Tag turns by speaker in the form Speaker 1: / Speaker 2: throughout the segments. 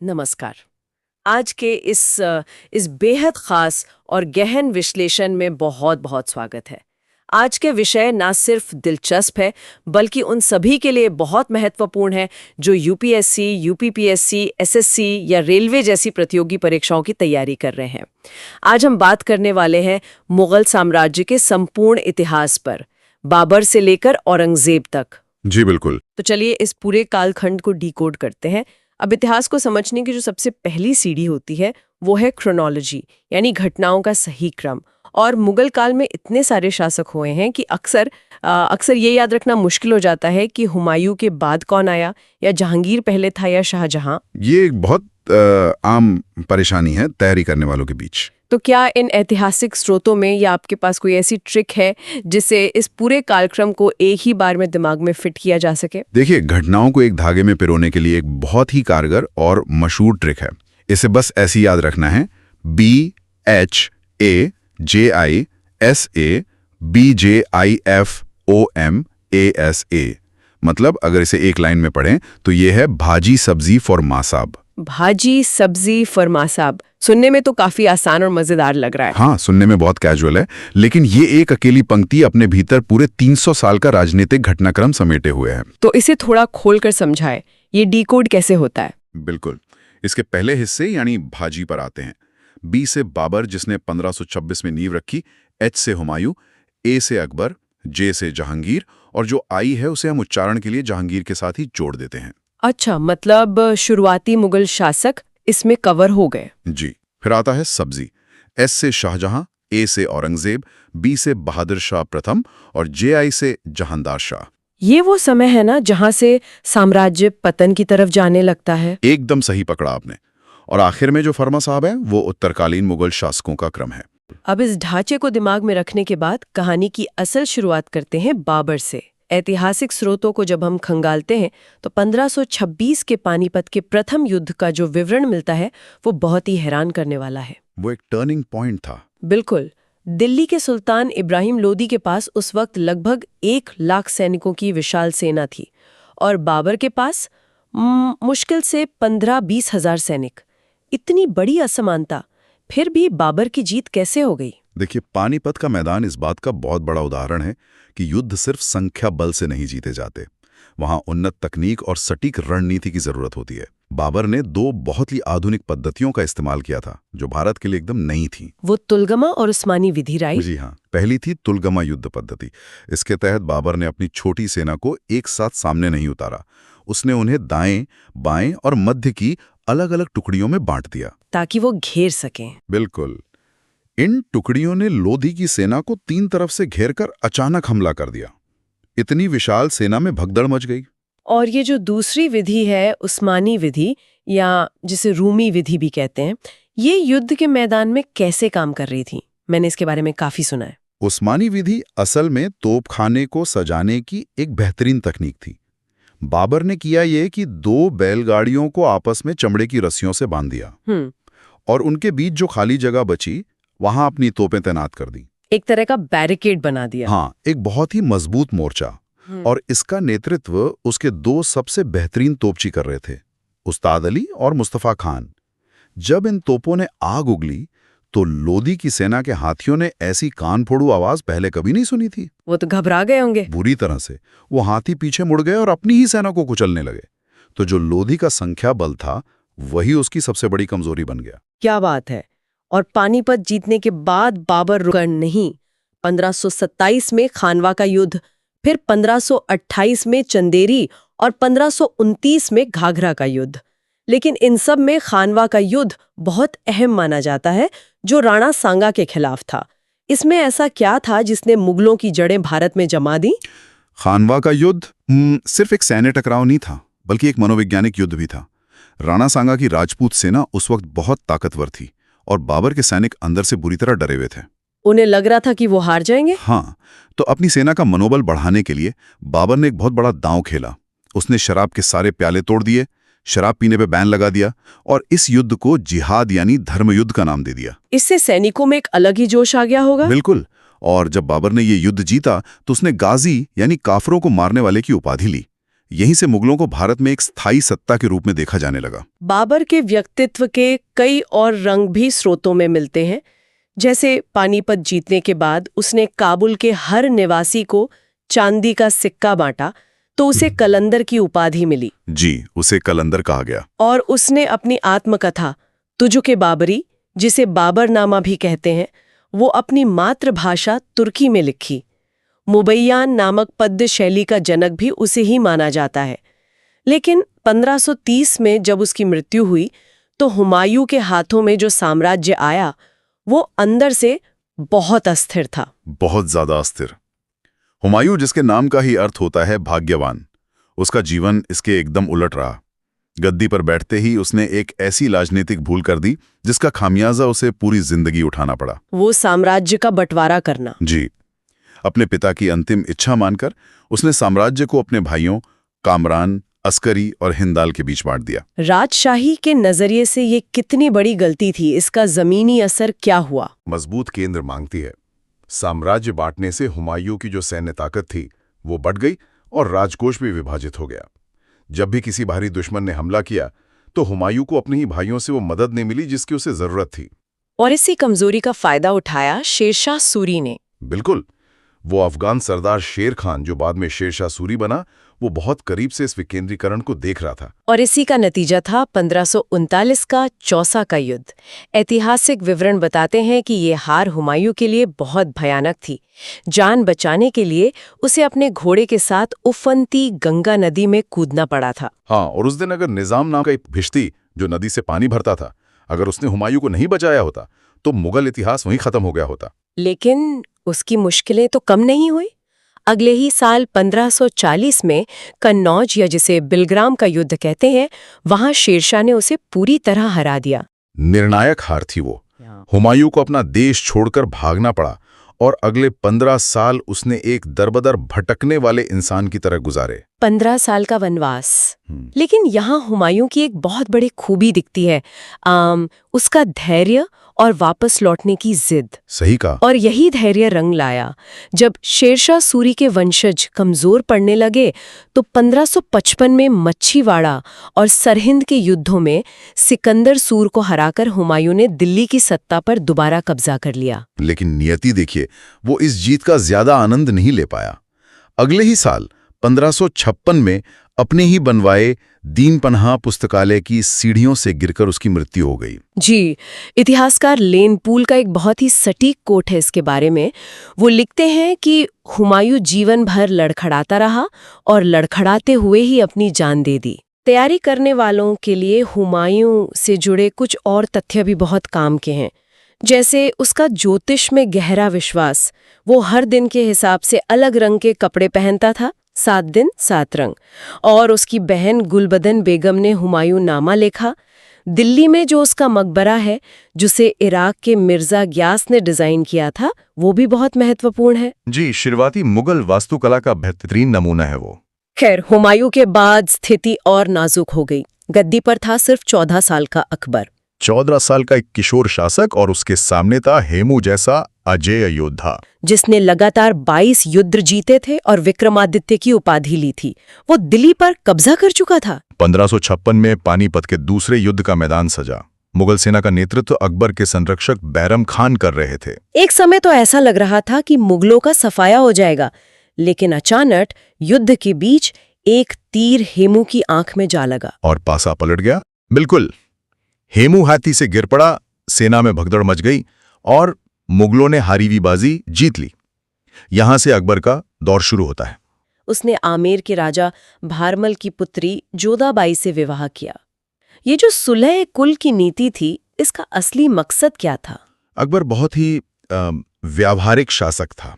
Speaker 1: नमस्कार। आज के इस बेहद खास और गहन विश्लेषण में बहुत बहुत स्वागत है। आज के विषय ना सिर्फ दिलचस्प है बल्कि उन सभी के लिए बहुत महत्वपूर्ण है जो यूपीएससी, यूपीपीएससी, एसएससी या रेलवे जैसी प्रतियोगी परीक्षाओं की तैयारी कर रहे हैं। आज हम बात करने वाले हैं मुगल साम्राज्य के संपूर्ण इतिहास पर, बाबर से लेकर औरंगजेब तक।
Speaker 2: जी बिल्कुल।
Speaker 1: तो चलिए इस पूरे कालखंड को डिकोड करते हैं। अब इतिहास को समझने की जो सबसे पहली सीढ़ी होती है वो है क्रोनोलॉजी, यानी घटनाओं का सही क्रम। और मुगल काल में इतने सारे शासक हुए हैं कि अक्सर ये याद रखना मुश्किल हो जाता है कि हुमायूं के बाद कौन आया, या जहांगीर पहले था या शाहजहां।
Speaker 2: ये एक बहुत आम परेशानी है तैयारी करने वालों के बीच।
Speaker 1: तो क्या इन ऐतिहासिक स्रोतों में या आपके पास कोई ऐसी ट्रिक है जिससे इस पूरे कालक्रम को एक ही बार में दिमाग में फिट किया जा सके?
Speaker 2: देखिए, घटनाओं को एक धागे में पिरोने के लिए एक बहुत ही कारगर और मशहूर ट्रिक है। इसे बस ऐसी याद रखना है: BHAJISABJIFOMASA। मतलब अगर इसे एक लाइन में पढ़ें तो ये है भाजी सब्जी फॉर माँ साहब।
Speaker 1: भाजी सब्जी फरमा साहब सुनने में तो काफी आसान और मजेदार लग रहा है।
Speaker 2: हाँ, सुनने में बहुत कैजुअल है, लेकिन ये एक अकेली पंक्ति अपने भीतर पूरे 300 साल का राजनीतिक घटनाक्रम समेटे हुए है।
Speaker 1: तो इसे थोड़ा खोलकर समझाएं, ये डिकोड कैसे होता है?
Speaker 2: बिल्कुल। इसके पहले हिस्से यानी भाजी पर आते हैं। बी से बाबर जिसने 1526 में नींव रखी, एच से हुमायूं, ए से अकबर, जे से जहांगीर, और जो आई है उसे हम उच्चारण के लिए जहांगीर के साथ ही जोड़ देते हैं।
Speaker 1: अच्छा, मतलब शुरुआती मुगल शासक इसमें कवर हो गए।
Speaker 2: जी। फिर आता है सब्जी। एस से शाहजहां, ए से औरंगजेब, बी से बहादुर शाह प्रथम और जे आई से जहांदार शाह।
Speaker 1: ये वो समय है ना जहां से साम्राज्य पतन की तरफ जाने लगता है।
Speaker 2: एकदम सही पकड़ा आपने। और आखिर में जो फरमा साहब है वो उत्तरकालीन मुगल शासकों का क्रम है।
Speaker 1: अब इस ढांचे को दिमाग में रखने के बाद कहानी की असल शुरुआत करते हैं बाबर से। ऐतिहासिक स्रोतों को जब हम खंगालते हैं तो 1526 के पानीपत के प्रथम युद्ध का जो विवरण मिलता है वो बहुत ही हैरान करने वाला है।
Speaker 2: वो एक टर्निंग पॉइंट था।
Speaker 1: बिल्कुल। दिल्ली के सुल्तान इब्राहिम लोदी के पास उस वक्त लगभग 1 लाख सैनिकों की विशाल सेना थी और बाबर के पास मुश्किल से 15-20 हजार सैनिक। इतनी बड़ी असमानता, फिर भी बाबर की जीत कैसे हो गई?
Speaker 2: देखिए, पानीपत का मैदान इस बात का बहुत बड़ा उदाहरण है कि युद्ध सिर्फ संख्या बल से नहीं जीते जाते। वहां उन्नत तकनीक और सटीक रणनीति की जरूरत होती है। बाबर ने 2 बहुत ही आधुनिक पद्धतियों का इस्तेमाल किया था जो भारत के लिए एकदम नई थी।
Speaker 1: वो तुलगमा और उस्मानी विधि, राइट?
Speaker 2: जी हाँ। पहली थी तुलगमा युद्ध पद्धति। इसके तहत बाबर ने अपनी छोटी सेना को एक साथ सामने नहीं उतारा। उसने उन्हें दाएं, बाएं और मध्य की अलग अलग टुकड़ियों में बांट दिया
Speaker 1: ताकि वो घेर सकें।
Speaker 2: बिल्कुल। इन टुकड़ियों ने लोधी की सेना को 3 तरफ से घेरकर अचानक हमला कर दिया। इतनी विशाल सेना में भगदड़ मच गई।
Speaker 1: और ये जो दूसरी विधि है, उस्मानी विधि, या जिसे रूमी विधि भी कहते हैं, ये युद्ध के मैदान में कैसे काम कर रही थी? मैंने इसके बारे में काफी सुना है।
Speaker 2: उस्मानी विधि असल में तोपखाने को सजाने की एक बेहतरीन तकनीक थी। बाबर ने किया ये कि 2 बैलगाड़ियों को आपस में चमड़े की रस्सियों से बांध दिया और उनके बीच जो खाली जगह बची वहां अपनी तोपें तैनात कर दी।
Speaker 1: एक तरह का बैरिकेड बना दिया।
Speaker 2: हाँ, एक बहुत ही मजबूत मोर्चा। और इसका नेतृत्व उसके 2 सबसे बेहतरीन तोपची कर रहे थे, उस्ताद अली और मुस्तफा खान। जब इन तोपों ने आग उगली तो लोदी की सेना के हाथियों ने ऐसी कान फोड़ू आवाज पहले कभी नहीं सुनी थी।
Speaker 1: वो तो घबरा गए होंगे
Speaker 2: बुरी तरह से। वो हाथी पीछे मुड़ गए और अपनी ही सेना को कुचलने लगे। तो जो लोधी का संख्या बल था वही उसकी सबसे बड़ी कमजोरी बन गया।
Speaker 1: क्या बात है। और पानीपत जीतने के बाद बाबर रुका नहीं। 1527 में खानवा का युद्ध, फिर 1528 में चंदेरी और 1529 में घाघरा का युद्ध। लेकिन इन सब में खानवा का युद्ध बहुत अहम माना जाता है, जो राणा सांगा के खिलाफ था। इसमें ऐसा क्या था जिसने मुगलों की जड़ें भारत में जमा दी?
Speaker 2: खानवा का युद्ध सिर्फ एक सैन्य टकराव नहीं था, बल्कि एक मनोवैज्ञानिक युद्ध भी था। राणा सांगा की राजपूत सेना उस वक्त बहुत ताकतवर थी और बाबर के सैनिक अंदर से बुरी तरह डरे हुए थे।
Speaker 1: उन्हें लग रहा था कि वो हार जाएंगे।
Speaker 2: हाँ, तो अपनी सेना का मनोबल बढ़ाने के लिए बाबर ने एक बहुत बड़ा दांव खेला। उसने शराब के सारे प्याले तोड़ दिए, शराब पीने पे बैन लगा दिया और इस युद्ध को जिहाद यानी धर्म युद्ध का नाम दे दिया।
Speaker 1: इससे सैनिकों में एक अलग ही जोश आ गया होगा।
Speaker 2: बिल्कुल। और जब बाबर ने ये युद्ध जीता तो उसने गाजी यानी काफरों को मारने वाले की उपाधि ली। यहीं से मुगलों को भारत में एक स्थायी सत्ता के रूप में देखा जाने लगा।
Speaker 1: बाबर के व्यक्तित्व के कई और रंग भी स्रोतों में मिलते हैं। जैसे पानीपत जीतने के बाद उसने काबुल के हर निवासी को चांदी का सिक्का बांटा तो उसे कलंदर की उपाधि मिली।
Speaker 2: जी, उसे कलंदर कहा गया।
Speaker 1: और उसने अपनी आत्मकथा तुजुक बाबरी, जिसे बाबरनामा भी कहते हैं, वो अपनी मातृभाषा तुर्की में लिखी। मुबैयान नामक पद्य शैली का जनक भी उसे ही माना जाता है। लेकिन 1530 में जब उसकी मृत्यु हुई तो हुमायूं के हाथों में जो साम्राज्य आया वो अंदर से बहुत अस्थिर था।
Speaker 2: बहुत ज्यादा अस्थिर। हुमायूं, जिसके नाम का ही अर्थ होता है भाग्यवान, उसका जीवन इसके एकदम उलट रहा। गद्दी पर बैठते ही उसने एक ऐसी राजनीतिक भूल कर दी जिसका खामियाजा उसे पूरी जिंदगी उठाना पड़ा।
Speaker 1: वो साम्राज्य का बंटवारा करना।
Speaker 2: जी, अपने पिता की अंतिम इच्छा मानकर उसने साम्राज्य को अपने भाइयों कामरान, अस्करी और हिंदाल के बीच बांट दिया।
Speaker 1: राजशाही के नजरिए से ये कितनी बड़ी गलती थी, इसका जमीनी असर क्या हुआ?
Speaker 3: मजबूत केंद्र मांगती है। साम्राज्य बांटने से हुमायूं की जो सैन्य ताकत थी वो बढ़ गई और राजकोष भी विभाजित हो गया। जब भी किसी बाहरी दुश्मन ने हमला किया तो हुमायूं को अपने ही भाइयों से वो मदद नहीं मिली जिसकी उसे जरूरत थी।
Speaker 1: और इसी कमजोरी का फायदा उठाया शेरशाह सूरी ने।
Speaker 3: बिल्कुल। वो अफगान सरदार शेर खान, जो बाद में शेरशाह सूरी बना, वो बहुत करीब से इस विकेंद्रीकरण को देख रहा था।
Speaker 1: और इसी का नतीजा था 1539 का चौसा का युद्ध। ऐतिहासिक विवरण बताते हैं कि ये हार हुमायूं के लिए बहुत भयानक थी। जान बचाने के लिए उसे अपने घोड़े के साथ उफनती गंगा नदी में कूदना पड़ा था।
Speaker 3: हाँ, और उस दिन अगर निजाम नाम का एक भिश्ती जो नदी से पानी भरता था, अगर उसने हुमायूं को नहीं बचाया होता तो मुगल इतिहास वहीं खत्म हो गया होता।
Speaker 1: लेकिन उसकी मुश्किलें तो कम नहीं हुई। अगले ही साल 1540 में कन्नौज, या जिसे बिलग्राम का युद्ध कहते हैं, वहां शेरशाह ने उसे पूरी तरह हरा दिया।
Speaker 3: निर्णायक हार थी वो। हुमायूं को अपना देश छोड़कर भागना पड़ा और अगले 15 साल उसने एक दरबदर भटकने वाले इंसान की तरह गुजारे।
Speaker 1: 15 साल का वनवास। लेकिन यहाँ हुमायूं की एक बहुत बड़ी खूबी दिखती है, उसका धैर्य और वापस लौटने की जिद।
Speaker 3: सही कहा।
Speaker 1: और यही धैर्य रंग लाया। जब शेरशाह सूरी के वंशज कमजोर पड़ने लगे तो 1555 में मच्छीवाड़ा और सरहिंद के युद्धों में सिकंदर सूर को हराकर हुमायूं ने दिल्ली की सत्ता पर दोबारा कब्जा कर लिया।
Speaker 3: लेकिन नियति देखिए, वो इस जीत का ज्यादा आनंद नहीं ले पाया। अगले ही साल 1556 में अपने ही बनवाए दीनपन्हा पुस्तकालय की सीढ़ियों से गिरकर उसकी मृत्यु हो गई।
Speaker 1: जी, इतिहासकार लेन पूल का एक बहुत ही सटीक कोट है इसके बारे में। वो लिखते हैं कि हुमायूं जीवन भर लड़खड़ाता रहा और लड़खड़ाते हुए ही अपनी जान दे दी। तैयारी करने वालों के लिए हुमायूं से जुड़े कुछ और तथ्य भी बहुत काम के हैं। जैसे उसका ज्योतिष में गहरा विश्वास। वो हर दिन के हिसाब से अलग रंग के कपड़े पहनता था, 7 दिन 7 रंग। और उसकी बहन गुलबदन बेगम ने हुमायूं नामा लिखा। दिल्ली में जो उसका मकबरा है, जिसे इराक के मिर्जा ग्यास ने डिजाइन किया था, वो भी बहुत महत्वपूर्ण है।
Speaker 3: जी, शुरुआती मुगल वास्तुकला का बेहतरीन नमूना है वो।
Speaker 1: खैर, हुमायूं के बाद स्थिति और नाजुक हो गई। गद्दी पर था सिर्फ 14 साल का अकबर।
Speaker 3: 14 साल का एक किशोर शासक, और उसके सामने था हेमू जैसा अजेय योद्धा,
Speaker 1: जिसने लगातार 22 युद्ध जीते थे और विक्रमादित्य की उपाधि ली थी। वो दिल्ली पर कब्जा कर चुका था।
Speaker 3: 1556 में पानीपत के दूसरे युद्ध का मैदान सजा। मुगल सेना का नेतृत्व अकबर के संरक्षक बैरम खान कर रहे थे।
Speaker 1: एक समय तो ऐसा लग रहा था कि मुगलों का सफाया हो जाएगा, लेकिन अचानक युद्ध के बीच एक तीर हेमू की आंख में जा लगा
Speaker 3: और पासा पलट गया। बिल्कुल, हेमू हाथी से गिर पड़ा, सेना में भगदड़ मच गई और मुगलों ने हारी हुई बाजी जीत ली। यहां से अकबर का दौर शुरू होता है।
Speaker 1: उसने आमेर के राजा भारमल की पुत्री जोधाबाई से विवाह किया। ये जो सुलह कुल की नीति थी, इसका असली मकसद क्या था?
Speaker 3: अकबर बहुत ही व्यावहारिक शासक था।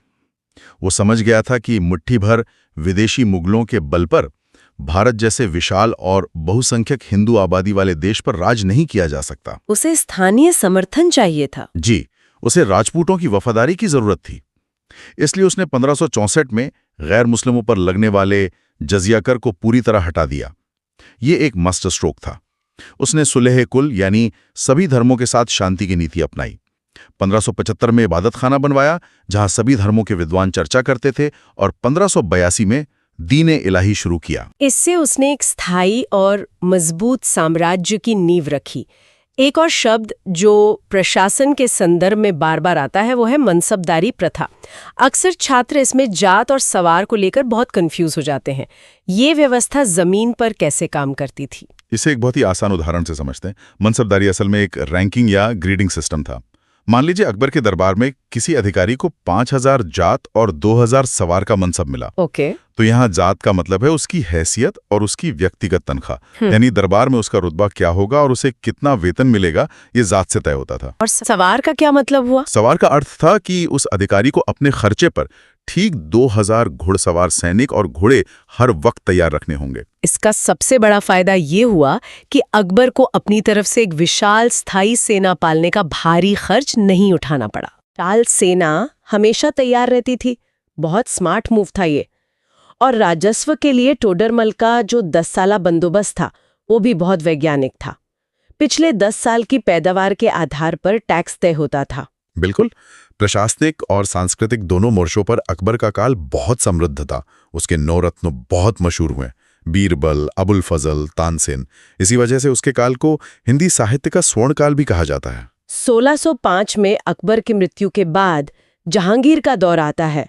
Speaker 3: वो समझ गया था कि मुट्ठी भर विदेशी मुगलों के बल पर भारत जैसे विशाल और बहुसंख्यक हिंदू आबादी वाले देश पर राज नहीं किया जा सकता।
Speaker 1: उसे स्थानीय समर्थन चाहिए था।
Speaker 3: जी, उसे राजपूतों की वफादारी की जरूरत थी। इसलिए उसने 1564 में गैर मुस्लिमों पर लगने वाले जजिया कर को पूरी तरह हटा दिया। ये एक मास्टर स्ट्रोक था। उसने सुलह कुल यानी सभी धर्मों के साथ शांति की नीति अपनाई। 1575 में इबादत खाना बनवाया जहां सभी धर्मों के विद्वान चर्चा करते थे, और 1582 में दीने इलाही शुरू किया।
Speaker 1: इससे उसने एक स्थायी और मजबूत साम्राज्य की नींव रखी। एक और शब्द जो प्रशासन के संदर्भ में बार बार आता है वो है मनसबदारी प्रथा। अक्सर छात्र इसमें जात और सवार को लेकर बहुत कंफ्यूज हो जाते हैं। ये व्यवस्था जमीन पर कैसे काम करती थी?
Speaker 3: इसे एक बहुत ही आसान उदाहरण से समझते हैं। मनसबदारी असल में एक रैंकिंग या ग्रेडिंग सिस्टम था। मान लीजिए अकबर के दरबार में किसी अधिकारी को 5000 जात और 2000 सवार का मनसब मिला।
Speaker 1: ओके।
Speaker 3: तो यहाँ जात का मतलब है उसकी हैसियत और उसकी व्यक्तिगत तनख्वाह, यानी दरबार में उसका रुतबा क्या होगा और उसे कितना वेतन मिलेगा, ये जात से तय होता था।
Speaker 1: और सवार का क्या मतलब हुआ?
Speaker 3: सवार का अर्थ था कि उस अधिकारी को अपने खर्चे पर ठीक 2000 घुड़सवार सैनिक और घोड़े हर वक्त तैयार रखने होंगे।
Speaker 1: इसका सबसे बड़ा फायदा ये हुआ कि अकबर को अपनी तरफ से एक विशाल स्थायी सेना पालने का भारी खर्च नहीं उठाना पड़ा। विशाल सेना हमेशा तैयार रहती थी। बहुत स्मार्ट मूव था ये। और राजस्व के लिए टोडरमल का जो 10 साला बंदोबस्त था वो भी बहुत वैज्ञानिक था। पिछले 10 साल की पैदावार के आधार पर टैक्स तय होता था।
Speaker 3: बिल्कुल। प्रशासनिक और सांस्कृतिक दोनों मोर्चों पर अकबर का काल बहुत समृद्ध था। उसके 9 रत्न बहुत मशहूर हुए, बीरबल, अबुल फजल, तानसेन। इसी वजह से उसके काल को हिंदी साहित्य का स्वर्ण काल भी कहा जाता है।
Speaker 1: 1605 में अकबर की मृत्यु के बाद जहांगीर का दौर आता है।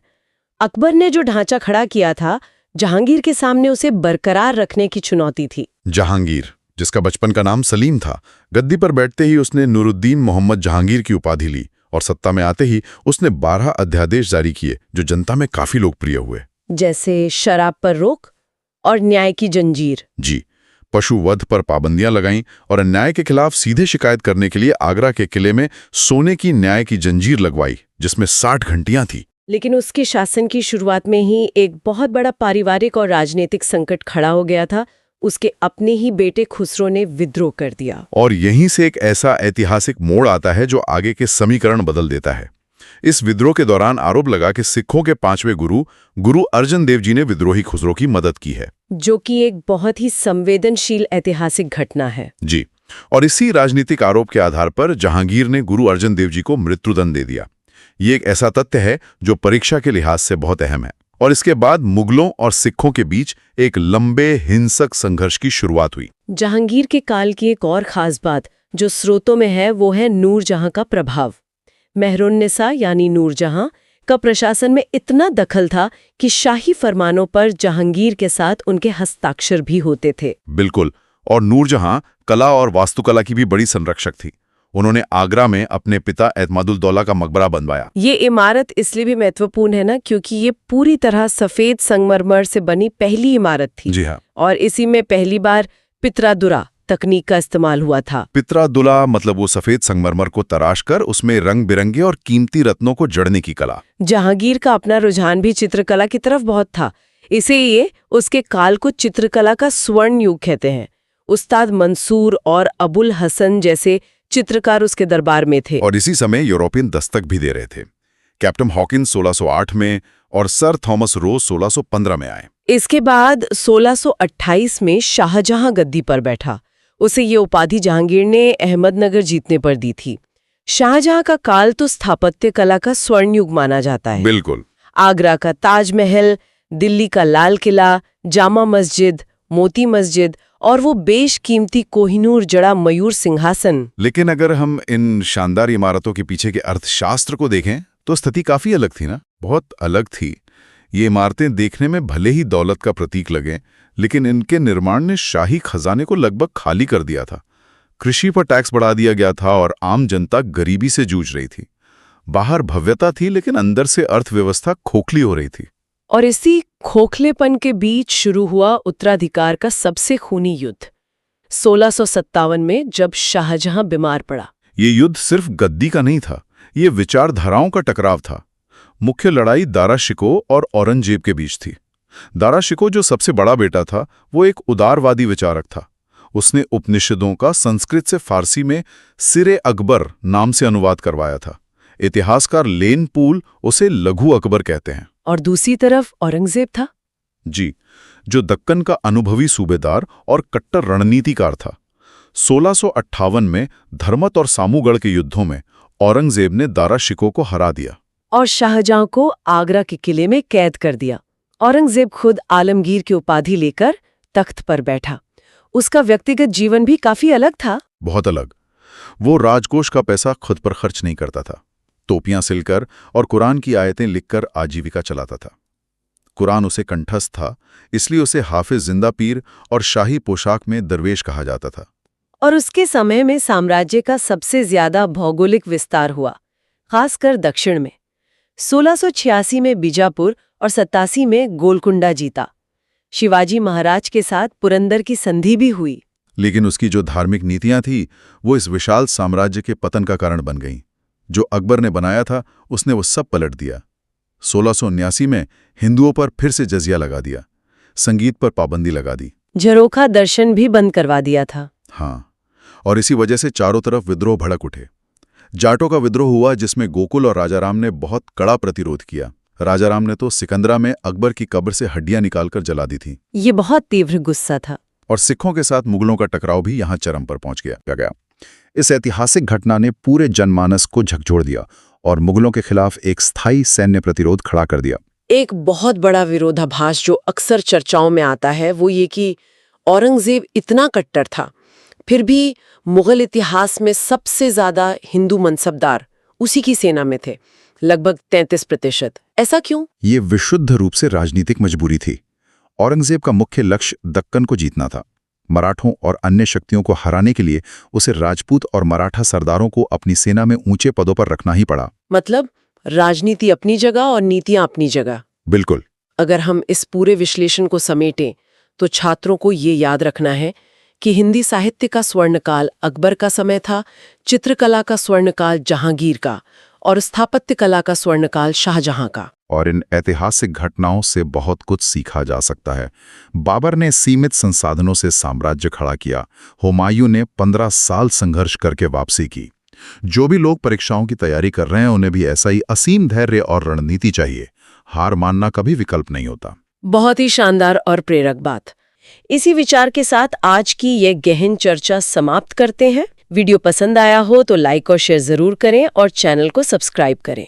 Speaker 1: अकबर ने जो ढांचा खड़ा किया था, जहांगीर के सामने उसे बरकरार रखने की चुनौती थी।
Speaker 3: जहांगीर, जिसका बचपन का नाम सलीम था, गद्दी पर बैठते ही उसने नूरुद्दीन मोहम्मद जहांगीर की उपाधि ली और सत्ता में आते ही उसने 12 अध्यादेश जारी किए जो जनता में काफी लोकप्रिय हुए।
Speaker 1: जैसे शराब पर रोक और न्याय की जंजीर।
Speaker 3: जी, पशु वध पर पाबंदियां लगाईं और अन्याय के खिलाफ सीधे शिकायत करने के लिए आगरा के किले में सोने की न्याय की जंजीर लगवाई, जिसमें 60 घंटियां थी।
Speaker 1: लेकिन उसके शासन की शुरुआत में ही एक बहुत बड़ा पारिवारिक और राजनीतिक संकट खड़ा हो गया था। उसके अपने ही बेटे खुसरो ने विद्रोह कर दिया।
Speaker 3: और यहीं से एक ऐसा ऐतिहासिक मोड़ आता है जो आगे के समीकरण बदल देता है। इस विद्रोह के दौरान आरोप लगा कि सिखों के 5वें गुरु अर्जन देव जी ने विद्रोही खुसरो की मदद की है,
Speaker 1: जो कि एक बहुत ही संवेदनशील ऐतिहासिक घटना है।
Speaker 3: जी। और इसी राजनीतिक आरोप के आधार पर जहांगीर ने गुरु अर्जन देव जी को मृत्युदंड दे दिया। ये एक ऐसा तथ्य है जो परीक्षा के लिहाज से बहुत अहम है। और इसके बाद मुगलों और सिखों के बीच एक लंबे हिंसक संघर्ष की शुरुआत हुई।
Speaker 1: जहांगीर के काल की एक और खास बात जो स्रोतों में है वो है नूरजहां का प्रभाव। मेहरुन्निसा यानी नूरजहां का प्रशासन में इतना दखल था कि शाही फरमानों पर जहांगीर के साथ उनके हस्ताक्षर भी होते थे।
Speaker 3: बिल्कुल। और नूरजहां कला और वास्तुकला की भी बड़ी संरक्षक थी। उन्होंने आगरा में अपने पिता एतमादुल-दौला का मकबरा बनवाया।
Speaker 1: ये इमारत इसलिए भी महत्वपूर्ण है ना क्योंकि ये पूरी तरह सफेद संगमरमर से बनी पहली इमारत थी।
Speaker 3: जी हाँ।
Speaker 1: और इसी में पहली बार पितरादुरा तकनीक का इस्तेमाल हुआ था।
Speaker 3: पितरादुला मतलब वो सफेद संगमरमर को तराश कर उसमें रंग बिरंगे और कीमती रत्नों को जड़ने की कला।
Speaker 1: जहांगीर का अपना रुझान भी चित्रकला की तरफ बहुत था, इसीलिए उसके काल को चित्रकला का स्वर्ण युग कहते हैं। उस्ताद मंसूर और अबुल हसन जैसे चित्रकार उसके दरबार में थे।
Speaker 3: और इसी समय यूरोपियन दस्तक भी दे रहे थे। कैप्टन हॉकिंस 1608 में और सर थॉमस रोज 1615 में आए।
Speaker 1: इसके बाद 1628 में शाहजहां गद्दी पर बैठा। उसे ये उपाधि जहांगीर ने अहमदनगर जीतने पर दी थी। शाहजहां का काल तो स्थापत्य कला का स्वर्ण युग माना जाता है।
Speaker 3: बिल्कुल।
Speaker 1: आगरा का ताजमहल, दिल्ली का लाल किला, जामा मस्जिद, मोती मस्जिद और वो बेशकीमती कोहिनूर जड़ा मयूर सिंहासन।
Speaker 3: लेकिन अगर हम इन शानदार इमारतों के पीछे के अर्थशास्त्र को देखें तो स्थिति काफी अलग थी ना, बहुत अलग थी। ये इमारतें देखने में भले ही दौलत का प्रतीक लगें, लेकिन इनके निर्माण ने शाही खजाने को लगभग खाली कर दिया था। कृषि पर टैक्स बढ़ा दिया गया था और आम जनता गरीबी से जूझ रही थी। बाहर भव्यता थी लेकिन अंदर से अर्थव्यवस्था खोखली हो रही थी।
Speaker 1: और इसी खोखलेपन के बीच शुरू हुआ उत्तराधिकार का सबसे खूनी युद्ध 1657 में, जब शाहजहां बीमार पड़ा।
Speaker 3: ये युद्ध सिर्फ गद्दी का नहीं था, ये विचारधाराओं का टकराव था। मुख्य लड़ाई दारा शिकोह और औरंगजेब के बीच थी। दारा शिकोह, जो सबसे बड़ा बेटा था, वो एक उदारवादी विचारक था। उसने उपनिषदों का संस्कृत से फारसी में सिरे अकबर नाम से अनुवाद करवाया था। इतिहासकार लेन पूल उसे लघु अकबर कहते हैं।
Speaker 1: और दूसरी तरफ औरंगजेब था,
Speaker 3: जी, जो दक्कन का अनुभवी सूबेदार और कट्टर रणनीतिकार था। 1658 में धर्मत और सामूगढ़ के युद्धों में औरंगजेब ने दारा शिकोह को हरा दिया
Speaker 1: और शाहजहां को आगरा के किले में कैद कर दिया। औरंगजेब खुद आलमगीर की उपाधि लेकर तख्त पर बैठा। उसका व्यक्तिगत जीवन भी काफी अलग था।
Speaker 3: बहुत अलग। वो राजकोष का पैसा खुद पर खर्च नहीं करता था। टोपियां सिलकर और कुरान की आयतें लिखकर आजीविका चलाता था। कुरान उसे कंठस्थ था, इसलिए उसे हाफिज जिंदा पीर और शाही पोशाक में दरवेश कहा जाता था।
Speaker 1: और उसके समय में साम्राज्य का सबसे ज्यादा भौगोलिक विस्तार हुआ, खासकर दक्षिण में। 1686 में बीजापुर और 87 में गोलकुंडा जीता। शिवाजी महाराज के साथ पुरंदर की संधि भी हुई।
Speaker 3: लेकिन उसकी जो धार्मिक नीतियां थी वो इस विशाल साम्राज्य के पतन का कारण बन गईं। जो अकबर ने बनाया था उसने वो सब पलट दिया। 1679 में हिंदुओं पर फिर से जजिया लगा दिया, संगीत पर पाबंदी लगा दी।
Speaker 1: झरोखा दर्शन भी बंद करवा दिया था।
Speaker 3: हाँ, और इसी वजह से चारों तरफ विद्रोह भड़क उठे। जाटों का विद्रोह हुआ जिसमें गोकुल और राजाराम ने बहुत कड़ा प्रतिरोध किया। राजाराम ने तो सिकंदरा में अकबर की कब्र से हड्डियां निकालकर जला दी थी।
Speaker 1: ये बहुत तीव्र गुस्सा था।
Speaker 3: और सिखों के साथ मुगलों का टकराव भी यहां चरम पर पहुंच गया। इस ऐतिहासिक घटना ने पूरे जनमानस को झकझोर दिया और मुगलों के खिलाफ एक स्थायी सैन्य प्रतिरोध खड़ा कर दिया।
Speaker 1: एक बहुत बड़ा विरोधाभास जो अक्सर चर्चाओं में आता है वो ये कि औरंगजेब इतना कट्टर था, फिर भी मुगल इतिहास में सबसे ज्यादा हिंदू मनसबदार उसी की सेना में थे, लगभग 33%। ऐसा क्यों?
Speaker 3: ये विशुद्ध रूप से राजनीतिक मजबूरी थी। औरंगजेब का मुख्य लक्ष्य दक्कन को जीतना था। मराठों और अन्य शक्तियों को हराने के लिए उसे राजपूत और मराठा सरदारों को अपनी सेना में ऊंचे पदों पर रखना ही पड़ा।
Speaker 1: मतलब राजनीति अपनी जगह और नीतियां अपनी जगह।
Speaker 3: बिल्कुल।
Speaker 1: अगर हम इस पूरे विश्लेषण को समेटें तो छात्रों को ये याद रखना है कि हिंदी साहित्य का स्वर्णकाल अकबर का समय था, चित्रकला का स्वर्णकाल जहांगीर का और स्थापत्य कला का स्वर्णकाल शाहजहां का।
Speaker 3: और इन ऐतिहासिक घटनाओं से बहुत कुछ सीखा जा सकता है। बाबर ने सीमित संसाधनों से साम्राज्य खड़ा किया। हुमायूं ने 15 साल संघर्ष करके वापसी की। जो भी लोग परीक्षाओं की तैयारी कर रहे हैं उन्हें भी ऐसा ही असीम धैर्य और रणनीति चाहिए। हार मानना कभी विकल्प नहीं होता।
Speaker 1: बहुत ही शानदार और प्रेरक बात। इसी विचार के साथ आज की ये गहन चर्चा समाप्त करते हैं। वीडियो पसंद आया हो तो लाइक और शेयर जरूर करें और चैनल को सब्सक्राइब करें।